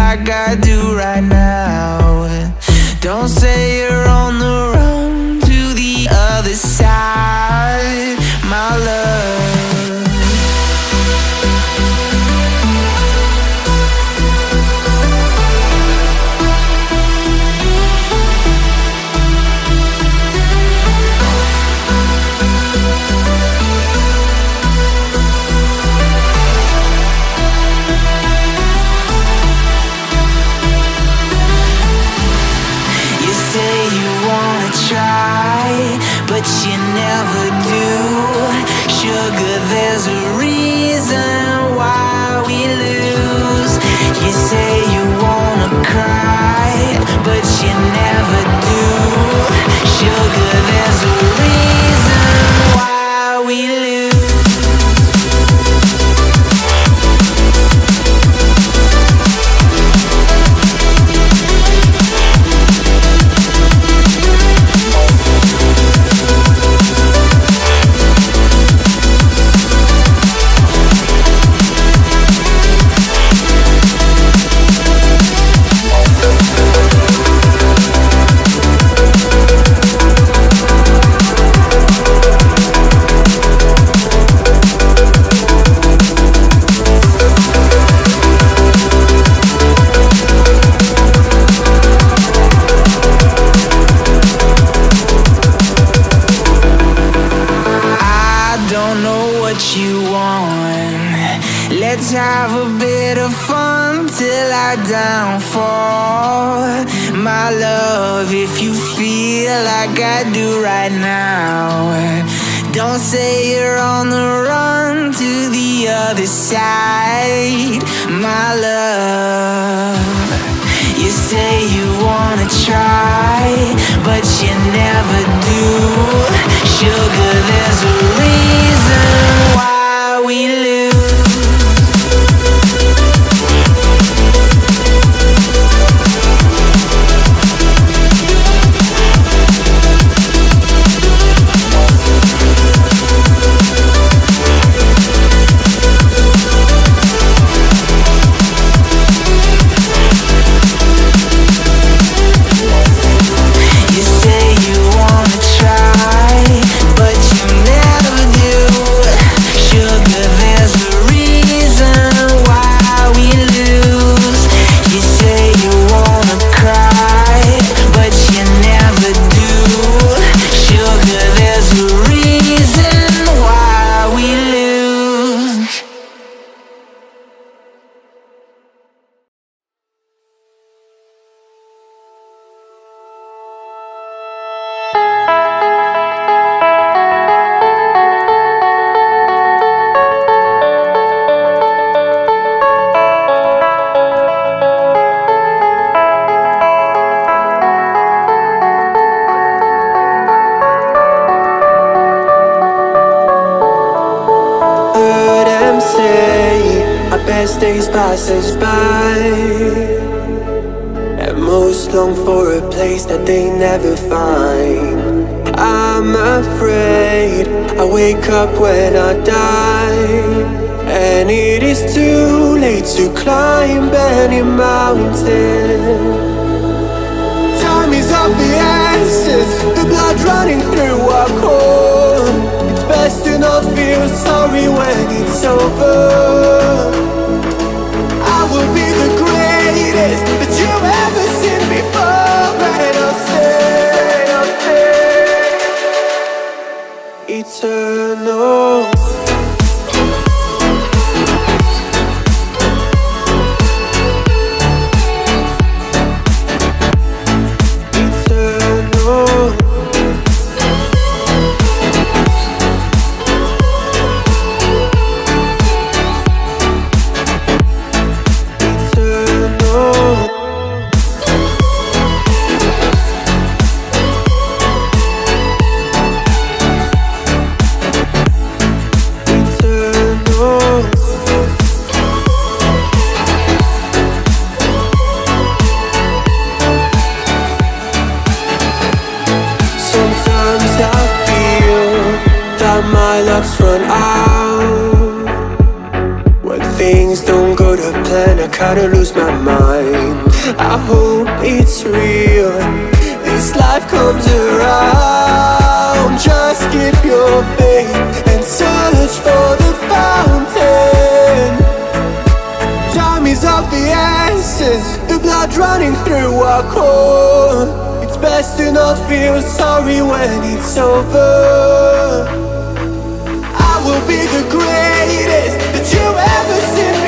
like I do right now. Don't say you're on the road to the other side, my love. But you never do. Sugar, there's a reason why we lose. You say you wanna cry, but you never do. Sugar, there's a reason why we lose. Let's have a bit of fun till I downfall, my love. If you feel like I do right now, don't say you're on the run to the other side, my love. You say you wanna try, but you never do. Sugar, there's a reason why we lose. Days passes by, and most long for a place that they never find. I'm afraid I wake up when I die, and it is too late to climb any mountain. Time is of the essence, the blood running through our core. It's best to not feel sorry when it's over. I will be the greatest that you've ever seen before, and I'll stay eternal. My luck's run out. When things don't go to plan, I kinda lose my mind. I hope it's real. This life comes around. Just keep your faith and search for the fountain. Time is of the essence, the blood running through our core. It's best to not feel sorry when it's over. I will be the greatest that you ever seen